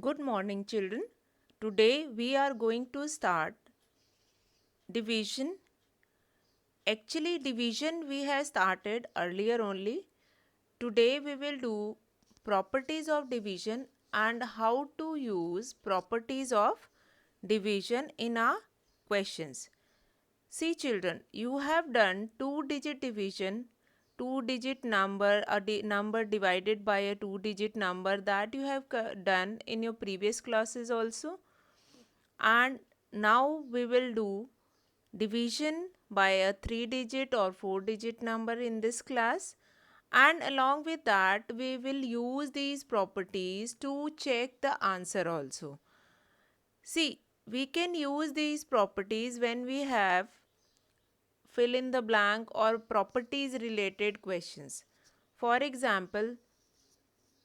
Good morning, children. Today we are going to start division. Actually, division we have started earlier only. Today we will do properties of division and how to use properties of division in our questions. See, children, you have done two-digit division, two-digit number, number divided by a two-digit number that you have done in your previous classes also. And now we will do division by a 3-digit or 4-digit number in this class, and along with that we will use these properties to check the answer also. See, we can use these properties when we have fill in the blank or properties related questions. For example,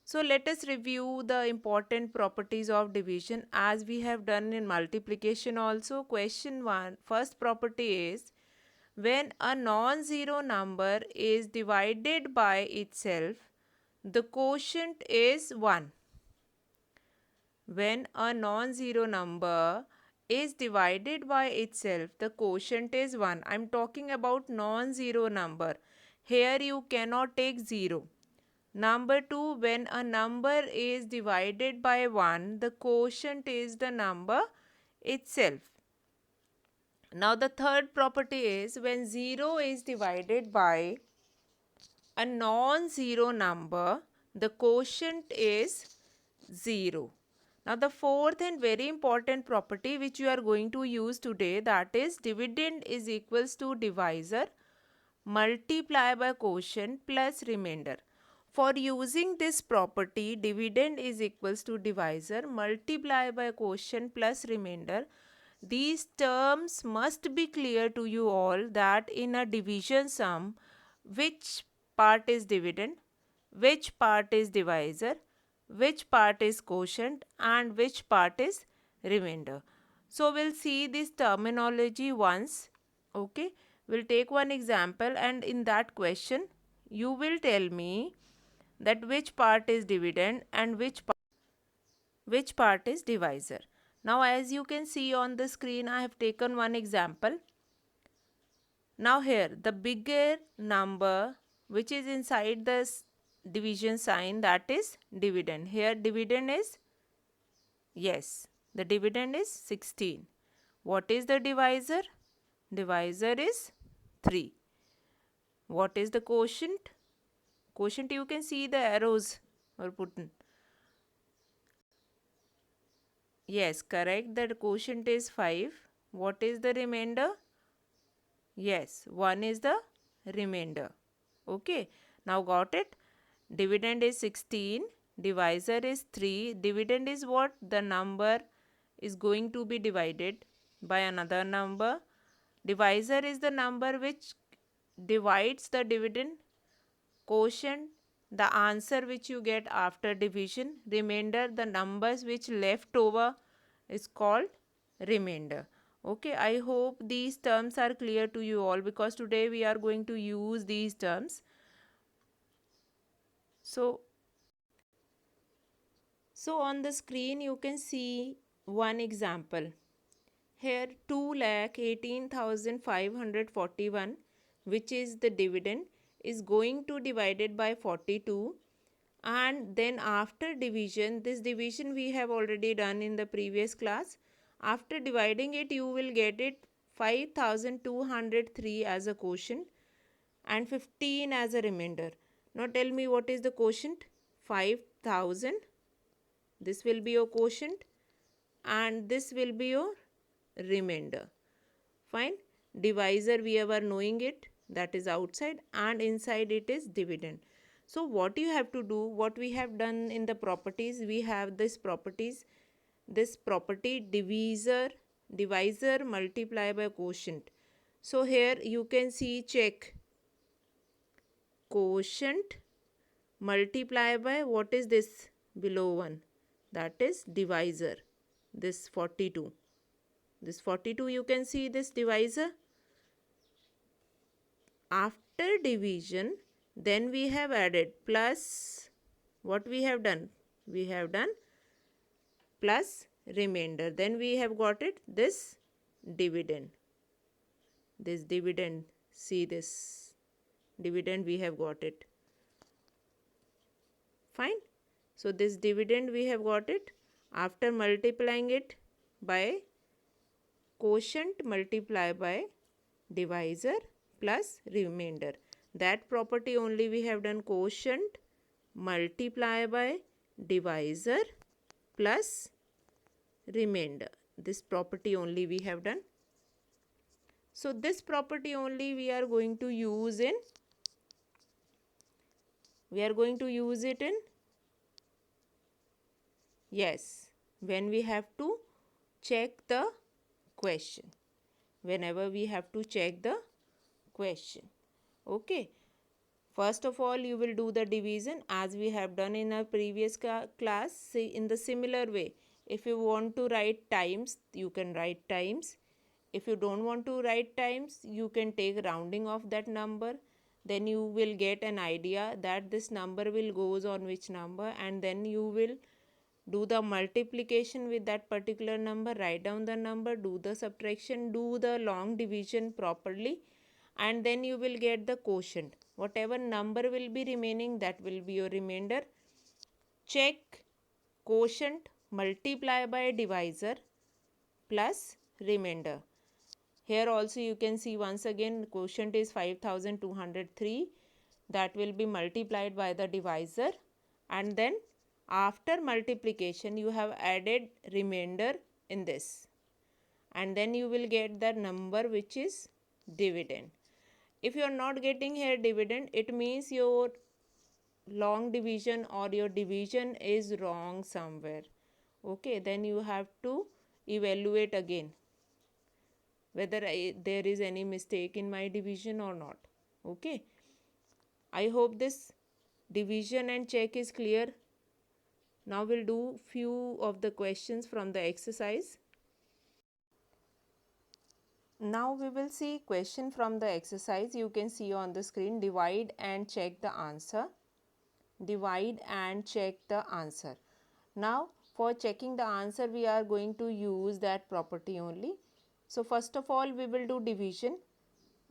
so let us review the important properties of division as we have done in multiplication also. Question 1, first property is when a non-zero number is divided by itself, the quotient is 1. When a non-zero number is divided by itself, the quotient is 1. I am talking about non-zero number. Here you cannot take 0. Number 2, when a number is divided by 1, the quotient is the number itself. Now the third property is when 0 is divided by a non-zero number, the quotient is 0. Now the fourth and very important property which you are going to use today, that is dividend is equals to divisor multiply by quotient plus remainder. For using this property, dividend is equals to divisor multiply by quotient plus remainder, these terms must be clear to you all that in a division sum, which part is dividend, which part is divisor, which part is quotient and which part is remainder. So we'll see this terminology once. Okay, we'll take one example and in that question you will tell me that which part is dividend and which part is divisor. Now as you can see on the screen, I have taken one example. Now here the bigger number which is inside this division sign, that is dividend. Here dividend is, yes, the dividend is 16. What is the divisor? Divisor is 3. What is the quotient? Quotient, you can see the arrows are put in. Yes, correct. The quotient is 5. What is the remainder? Yes, 1 is the remainder. Okay, now got it? Dividend is 16. Divisor is 3. Dividend is what? The number is going to be divided by another number. Divisor is the number which divides the dividend. Quotient, the answer which you get after division. Remainder, the numbers which left over is called remainder. Okay, I hope these terms are clear to you all because today we are going to use these terms. So on the screen you can see one example. Here 2,18,541, which is the dividend, is going to divided by 42, and then after division, this division we have already done in the previous class. After dividing it you will get it 5,203 as a quotient and 15 as a remainder. Now tell me what is the quotient? 5,000. This will be your quotient and this will be your remainder. Fine. Divisor we are knowing it, that is outside, and inside it is dividend. So what you have to do, what we have done in the properties, we have this property divisor multiply by quotient. So here you can see, check, quotient multiply by what is this below one, that is divisor, this 42. This 42 you can see this divisor. After division then we have added plus, what we have done? We have done plus remainder. Then we have got it, this dividend. This dividend, see this dividend, we have got it. Fine. So this dividend we have got it after multiplying it by quotient multiply by divisor plus remainder. That property only we have done, quotient multiply by divisor plus remainder. This property only we have done. So this property only we are going to use in, yes, when we have to check the question. Whenever we have to check the question. Okay. First of all, you will do the division as we have done in our previous class. See, in the similar way, if you want to write times, you can write times. If you don't want to write times, you can take rounding of that number. Then you will get an idea that this number will goes on which number, and then you will do the multiplication with that particular number, write down the number, do the subtraction, do the long division properly, and then you will get the quotient. Whatever number will be remaining, that will be your remainder. Check quotient multiply by divisor plus remainder. Here also you can see once again quotient is 5203. That will be multiplied by the divisor, and then after multiplication you have added remainder in this, and then you will get the number which is dividend. If you are not getting here dividend, it means your long division or your division is wrong somewhere. Okay, then you have to evaluate again whether there is any mistake in my division or not. Okay, I hope this division and check is clear. Now we'll do few of the questions from the exercise. Now we will see question from the exercise. You can see on the screen, divide and check the answer. Divide and check the answer. Now for checking the answer, we are going to use that property only. So first of all, we will do division.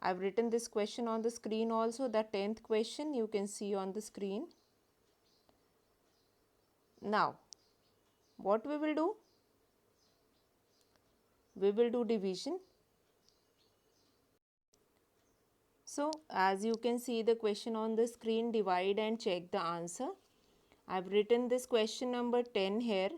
I've written this question on the screen also, the 10th question you can see on the screen. Now what we will do? We will do division. So as you can see the question on the screen, divide and check the answer. I've written this question number 10 here.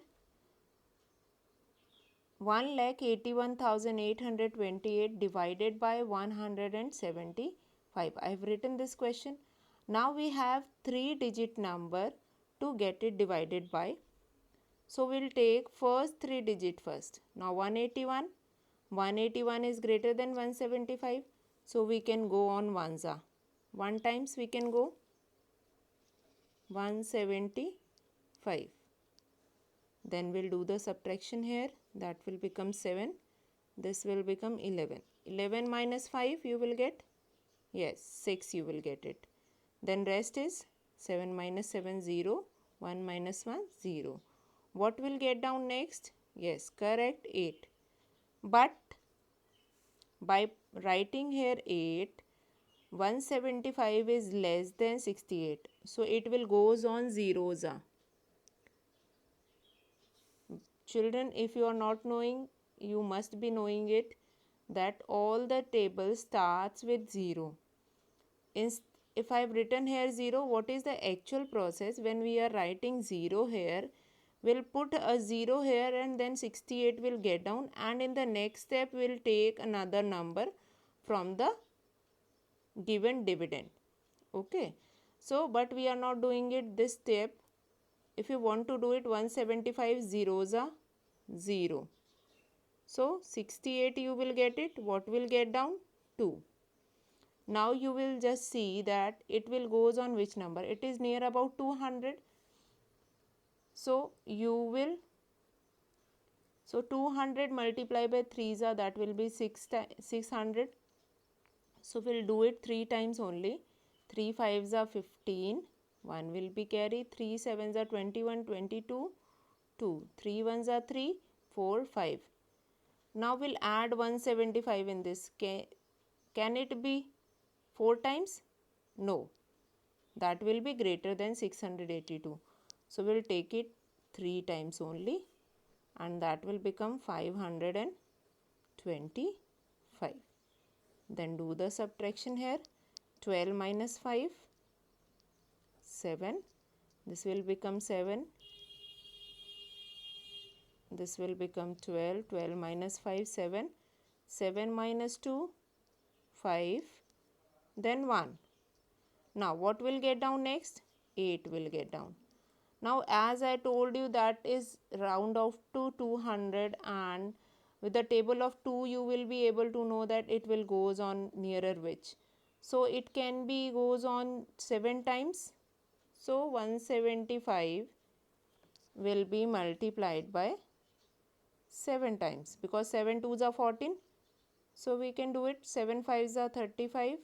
1,81,828 divided by 175. I've written this question. Now we have 3-digit number to get it divided by. So we'll take first 3 digit first. Now 181. 181 is greater than 175. So we can go on ones. 1 times we can go 175. Then we'll do the subtraction here. That will become 7. This will become 11. 11 minus 5 you will get? Yes, 6 you will get it. Then rest is 7 minus 7, 0. 1 minus 1, 0. What will get down next? Yes, correct, 8. But by writing here 8, 175 is less than 68. So it will goes on zeros. Children, if you are not knowing, you must be knowing it, that all the table starts with 0. If I have written here 0, what is the actual process? When we are writing 0 here, we'll put a 0 here and then 68 will get down, and in the next step we'll take another number from the given dividend. Okay. So, but we are not doing it this step. If you want to do it, 175 zeros are 0. So 68 you will get it. What will get down? 2. Now you will just see that it will goes on which number? It is near about 200. So you will, so 200 multiplied by 3s are, that will be 600. So we'll do it 3 times only. 3 5s are 15. 1 will be carry. 3 7s are 21, 22. 2. 3 ones are 3, 4, 5. Now we'll add 175 in this. Can it be 4 times? No. That will be greater than 682. So we'll take it 3 times only, and that will become 525. Then do the subtraction here. 12 minus 5, 7. This will become 7. This will become 12. 12 minus 5, 7. 7 minus 2, 5. Then 1. Now what will get down next? 8 will get down. Now as I told you, that is round off to 200, and with the table of 2 you will be able to know that it will goes on nearer which. So it can be goes on 7 times. So 175 will be multiplied by 7 times, because 7 2s are 14. So we can do it. 7 5s are 35,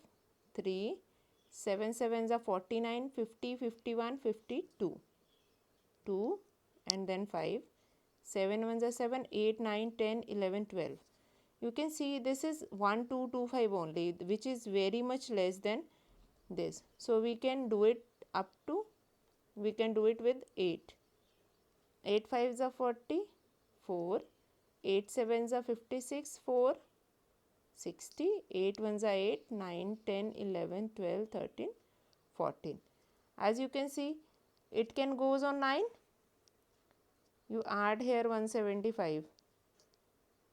3, 7 7s are 49, 50, 51, 52. 2 and then 5, 7 ones are 7, 8, 9, 10, 11, 12. You can see this is 1, 2, 2, 5 only, which is very much less than this. So we can do it up to, we can do it with 8. 8 5s are 40, 4, 8 7s are 56, 4, 60, 8 ones are 8, 9, 10, 11, 12, 13, 14. As you can see, it can goes on 9. You add here 175.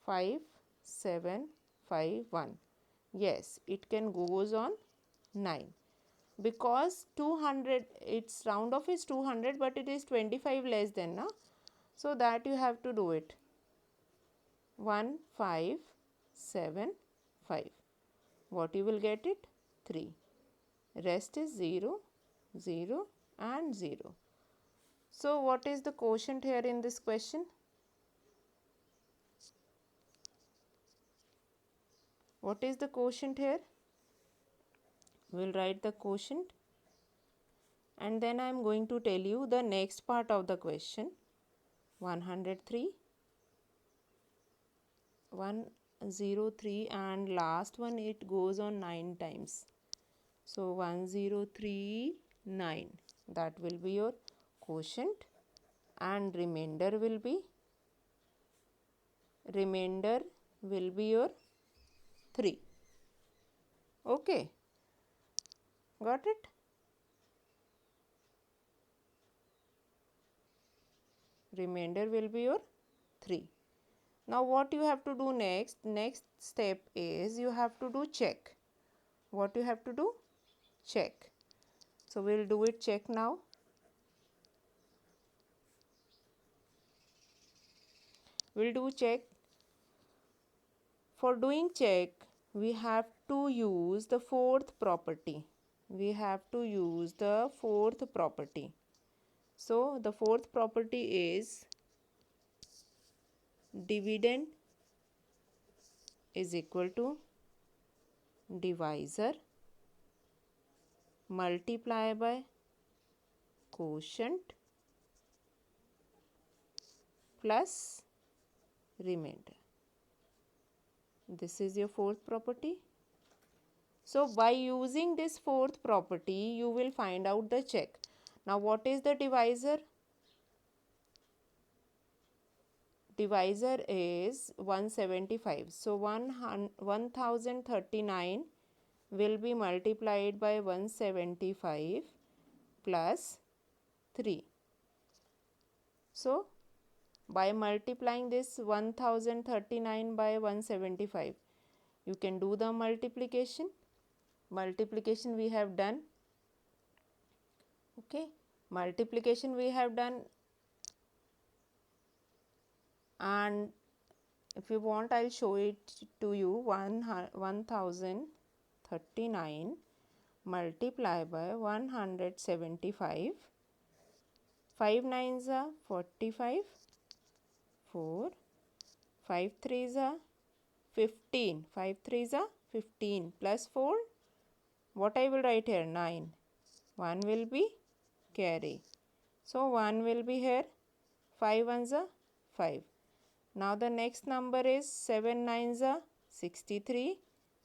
5, 7, 5, 1. Yes, it can goes on 9. Because 200, its round off is 200, but it is 25 less than, na? So that you have to do it. 1, 5, 7, 5. What you will get it? 3. Rest is 0, 0 and 0. So what is the quotient here in this question? What is the quotient here? We will write the quotient, and then I am going to tell you the next part of the question. 103, 103, and last one it goes on 9 times. So 1039, that will be your quotient, and remainder will be your 3. Okay, got it? Remainder will be your 3. Now what you have to do next? Next step is you have to do check. What you have to do? Check. So we'll do it check now. We'll do check. For doing check, we have to use the fourth property. We have to use the fourth property. So the fourth property is dividend is equal to divisor multiply by quotient plus remainder. This is your fourth property. So by using this fourth property, you will find out the check. Now what is the divisor? Divisor is 175. So 1039 will be multiplied by 175 plus 3. So by multiplying this 1039 by 175, you can do the multiplication. Multiplication we have done. Okay, multiplication we have done, and if you want I'll show it to you. 1039 multiply by 175. 5 9s are 45, 4, 5 3s are 15, 5 3s are 15 plus 4, what I will write here? 9. 1 will be carry. So 1 will be here 5 ones are 5. Now the next number is 7 nines are 63.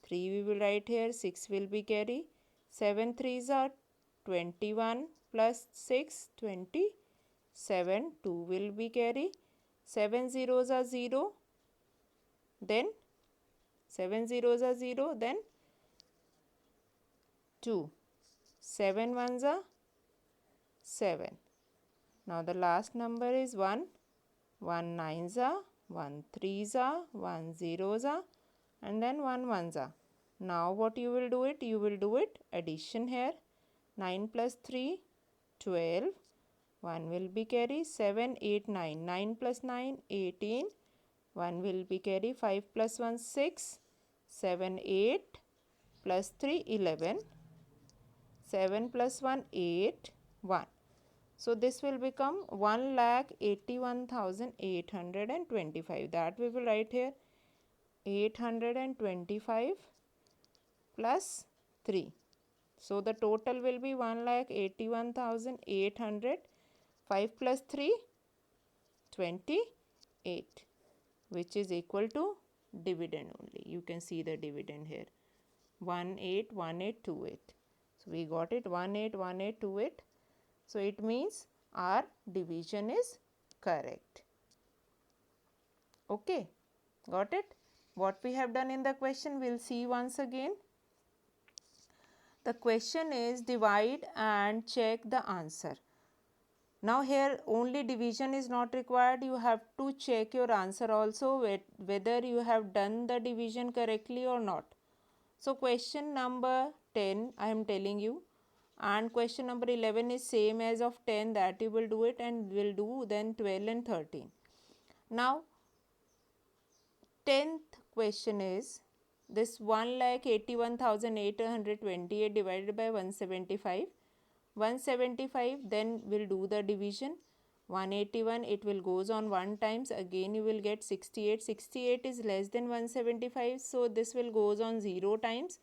3 we will write here, 6 will be carry. 7 threes are 21 plus 6, 27. 2 will be carry. 7 zeros are 0. Then 7 zeros are 0. Then 2. 7 ones are 7. Now the last number is 1. 1 nines are, 1 threes are, 1 zeros are, and then 1 ones are. Now what you will do it? You will do it addition here. 9 plus 3, 12. 1 will be carry. 7, 8, 9. 9 plus 9, 18. 1 will be carry. 5 plus 1, 6. 7, 8. Plus 3, 11. 7 plus 1, 8. 1. So this will become 1,81,825. That we will write here. 825 plus 3. So the total will be 1,81,800. 5 plus 3, 28, which is equal to dividend only. You can see the dividend here. 181828. So we got it 181828. So it means our division is correct. Okay, got it? What we have done in the question, we'll see once again. The question is divide and check the answer. Now here only division is not required. You have to check your answer also whether you have done the division correctly or not. So question number 10 I am telling you, and question number 11 is same as of 10, that you will do it, and will do then 12 and 13. Now 10th question is this 1,81,828 divided by 175. 175, then we'll do the division. 181, it will goes on 1 times, again you will get 68. 68 is less than 175, so this will goes on 0 times.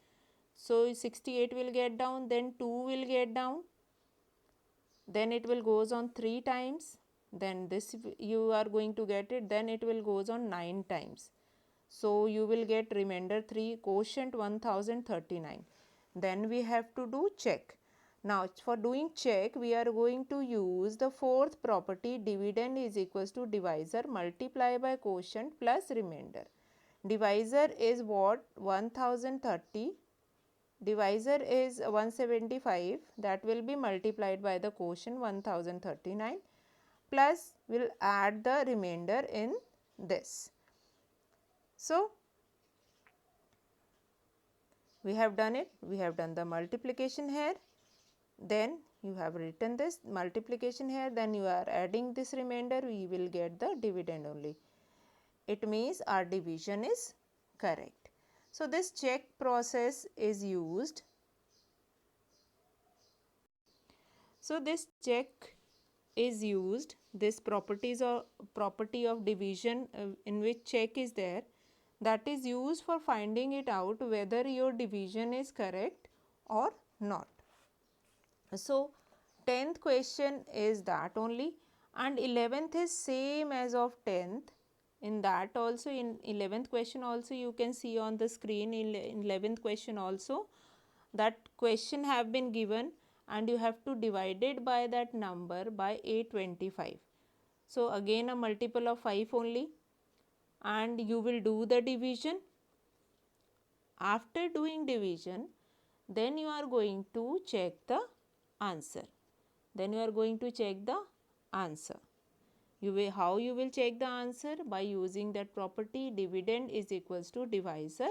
So 68 will get down, then 2 will get down, then it will goes on 3 times, then this you are going to get it, then it will goes on 9 times. So you will get remainder 3, quotient 1039. Then we have to do check. Now for doing check, we are going to use the fourth property, dividend is equals to divisor multiply by quotient plus remainder. Divisor is what? 1030. Divisor is 175, that will be multiplied by the quotient 1039, plus we will add the remainder in this. So we have done it. We have done the multiplication here. Then you have written this multiplication here. Then you are adding this remainder. We will get the dividend only. It means our division is correct. So this check process is used. So this check is used. This property of division in which check is there, that is used for finding it out whether your division is correct or not. So 10th question is that only, and 11th is same as of 10th. In that also, in 11th question also you can see on the screen, in 11th question also that question have been given and you have to divide it by that number by 825. So again a multiple of 5 only, and you will do the division. After doing division, then you are going to check the answer. Then you are going to check the answer. How you will check the answer? By using that property, dividend is equals to divisor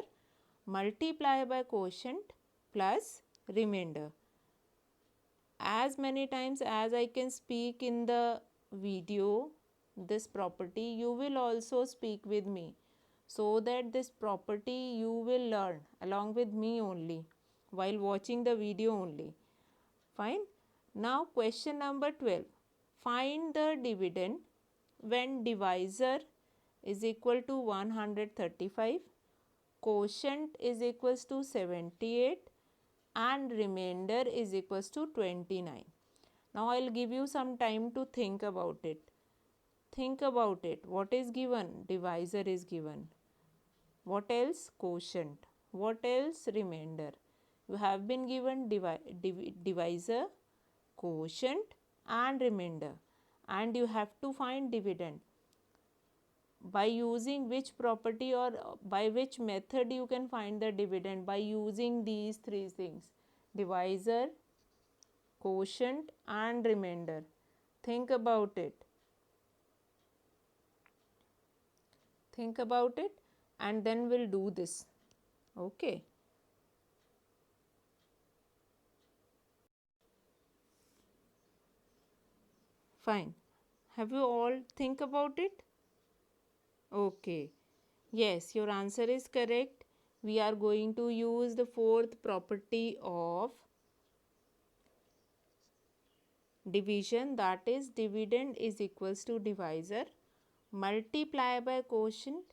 multiply by quotient plus remainder. As many times as I can speak in the video this property, you will also speak with me, so that this property you will learn along with me only while watching the video only. Fine. Now question number 12. Find the dividend when divisor is equal to 135, quotient is equals to 78, and remainder is equals to 29. Now I will give you some time to think about it. think about it. What is given? Divisor is given. What else? Quotient. What else? Remainder. You have been given divisor, quotient and remainder, and you have to find dividend. By using which property or by which method you can find the dividend? By using these three things: divisor, quotient and remainder. Think about it. Think about it and then we'll do this. Okay. Fine. Have you all think about it? Okay. Yes, your answer is correct. We are going to use the fourth property of division, that is dividend is equals to divisor multiply by quotient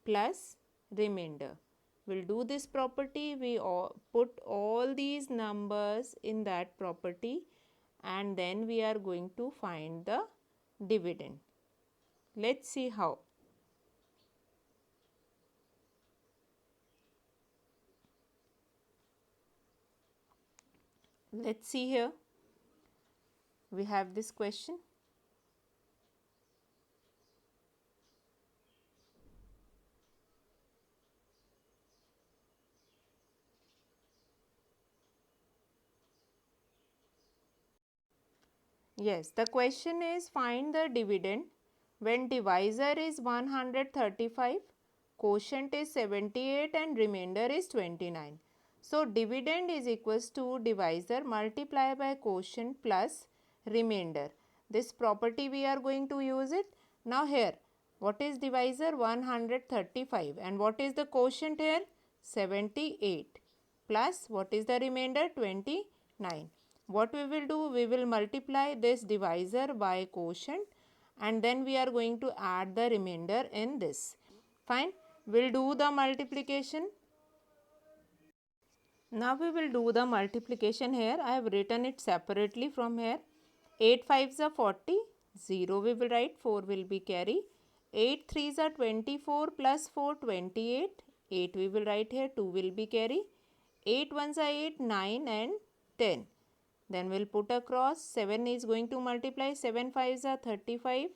plus remainder. We'll do this property. We put all these numbers in that property and then we are going to find the dividend. Let's see how. Let's see here. We have this question. Yes, the question is find the dividend when divisor is 135, quotient is 78 and remainder is 29. So, dividend is equals to divisor multiply by quotient plus remainder. This property we are going to use it. Now, here what is divisor? 135 and what is the quotient here? 78 plus what is the remainder? 29. What we will do? We will multiply this divisor by quotient and then we are going to add the remainder in this. Fine. We'll do the multiplication. Now we will do the multiplication here. I have written it separately from here. 8 5s are 40, 0 we will write, 4 will be carry. 8 3s are 24 plus 4 28, 8 we will write here, 2 will be carry. 8 1s are 8, 9 and 10. Then we'll put across, 7 is going to multiply, 7 5s are 35,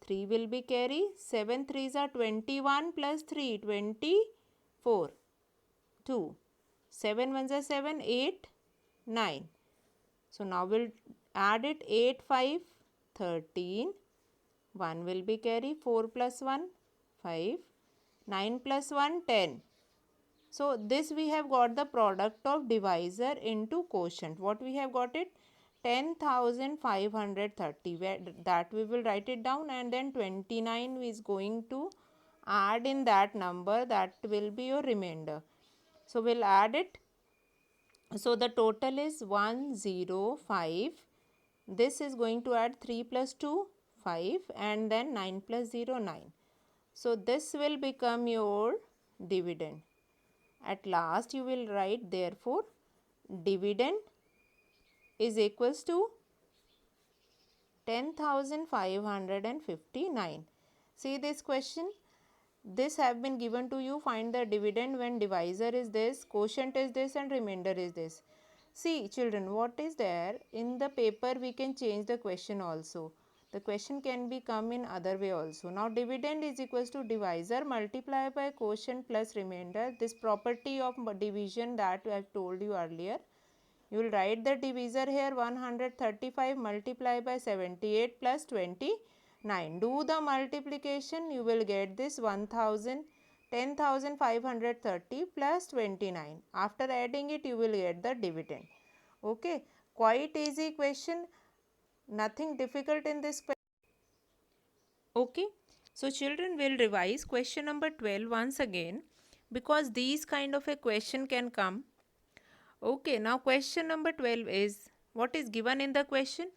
3 will be carry, 7 3s are 21 plus 3, 24, 2, 7 1s are 7, 8, 9. So now we'll add it, 8 5, 13, 1 will be carry, 4 plus 1, 5, 9 plus 1, 10. So, this we have got the product of divisor into quotient. What we have got it? 10,530. That we will write it down and then 29 is going to add in that number. That will be your remainder. So, we'll add it. So, the total is 105. This is going to add 3 plus 2, 5 and then 9 plus 0, 9. So, this will become your dividend. At last you will write therefore dividend is equals to 10,559. See this question. This have been given to you. Find the dividend when divisor is this, quotient is this and remainder is this. See children, what is there in the paper we can change the question also. The question can be come in other way also. Now dividend is equals to divisor multiply by quotient plus remainder. This property of division that I have told you earlier. You will write the divisor here 135 multiply by 78 plus 29. Do the multiplication, you will get this 10,530 plus 29. After adding it, you will get the dividend. Okay, quite easy question. Nothing difficult in this question. Okay, so children will revise question number 12 once again because these kind of a question can come. Okay, now question number 12 is what is given in the question?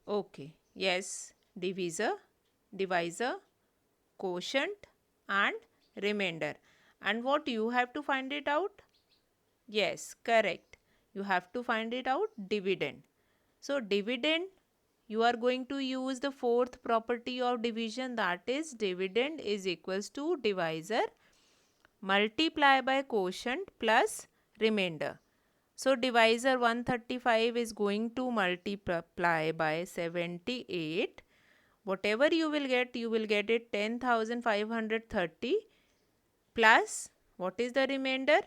Okay, yes, divisor, quotient and remainder. And what you have to find it out? Yes, correct. You have to find it out, dividend. So, dividend You are going to use the fourth property of division, that is dividend is equals to divisor multiply by quotient plus remainder. So divisor 135 is going to multiply by 78. Whatever you will get it 10,530 plus what is the remainder?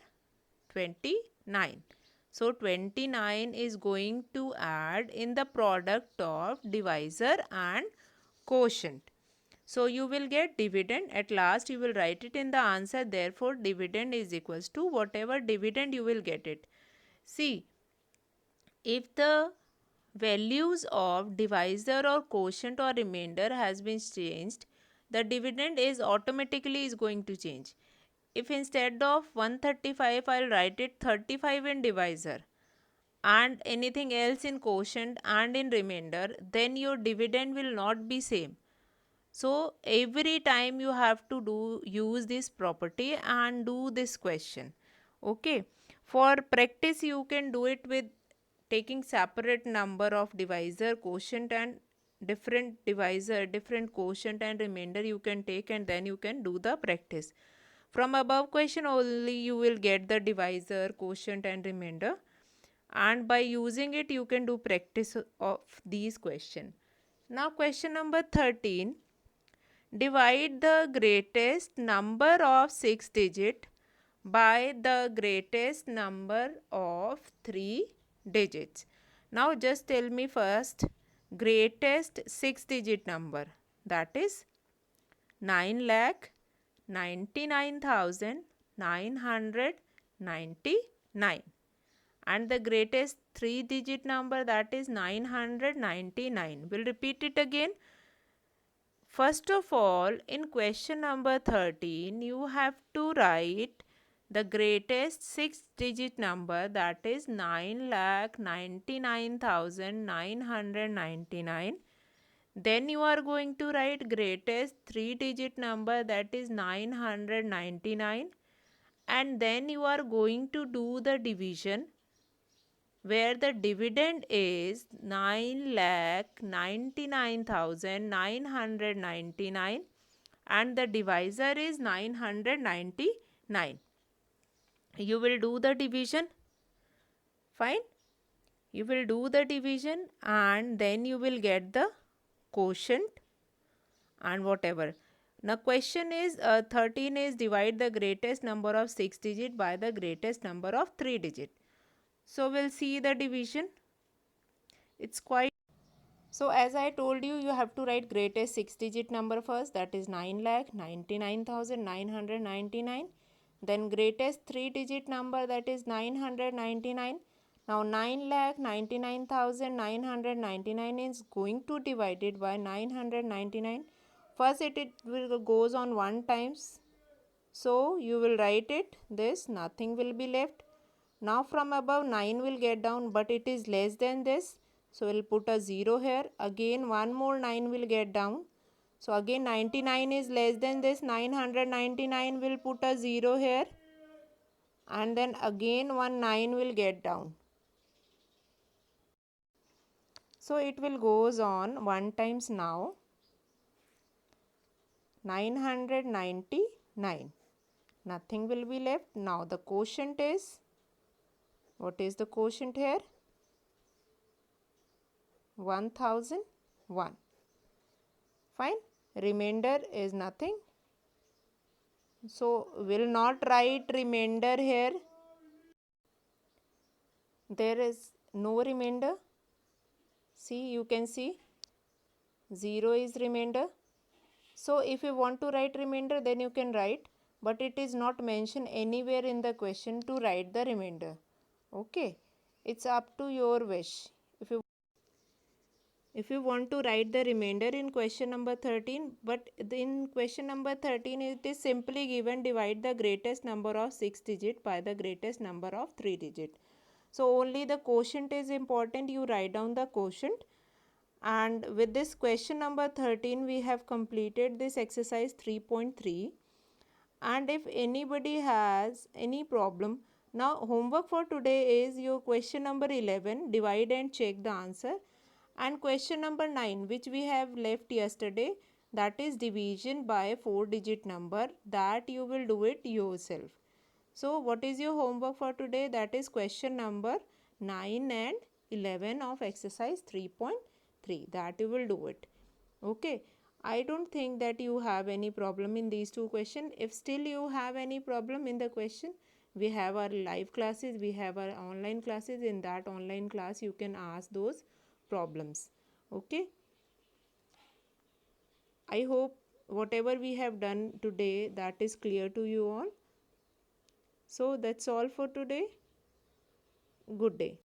29. So 29 is going to add in the product of divisor and quotient. So you will get dividend. At last you will write it in the answer. Therefore dividend is equals to whatever dividend you will get it. See, if the values of divisor or quotient or remainder has been changed, the dividend is automatically is going to change. If instead of 135 I'll write it 35 in divisor and anything else in quotient and in remainder, then your dividend will not be same. So every time you have to use this property and do this question. Okay. For practice you can do it with taking separate number of divisor, quotient and different divisor, different quotient and remainder you can take, and then you can do the practice. From above question only you will get the divisor, quotient and remainder, and by using it you can do practice of these question. Now question number 13. Divide the greatest number of 6 digit by the greatest number of 3 digits. Now just tell me first greatest 6 digit number, that is 9,99,999, and the greatest 3 digit number, that is 999. We'll repeat it again. First of all, in question number 13, you have to write the greatest 6 digit number, that is 9,99,999. Then you are going to write greatest 3 digit number, that is 999, and then you are going to do the division where the dividend is 9,99,999 and the divisor is 999. You will do the division. Fine. You will do the division and then you will get the quotient and whatever. Now question is 13 is divide the greatest number of 6 digit by the greatest number of 3 digit. So we'll see the division. It's quite. So as I told you, you have to write greatest 6 digit number first, that is 9,99,999. Then greatest 3 digit number, that is 999. Now 9,99,999 is going to divide it by 999. First it will goes on 1 times. So you will write it this, nothing will be left. Now from above 9 will get down, but it is less than this. So we'll put a 0 here. Again one more 9 will get down. So again 99 is less than this. 999 will put a 0 here. And then again one 9 will get down. So it will goes on 1 times now. 999. Nothing will be left. Now the quotient is, what is the quotient here? 1001. Fine. Remainder is nothing. So will not write remainder here. There is no remainder. See, you can see 0 is remainder. So if you want to write remainder, then you can write, but it is not mentioned anywhere in the question to write the remainder. Okay, it's up to your wish. If you want to write the remainder in question number 13, but in question number 13 it is simply given divide the greatest number of 6 digit by the greatest number of 3 digit. So only the quotient is important, you write down the quotient. And with this question number 13 we have completed this exercise 3.3. And if anybody has any problem, now homework for today is your question number 11, divide and check the answer. And question number 9, which we have left yesterday, that is division by 4-digit number, that you will do it yourself. So what is your homework for today? That is question number 9 and 11 of exercise 3.3, that you will do it. Okay, I don't think that you have any problem in these two questions. If still you have any problem in the question, we have our live classes, we have our online classes. In that online class you can ask those problems. Okay, I hope whatever we have done today, that is clear to you all. So that's all for today. Good day.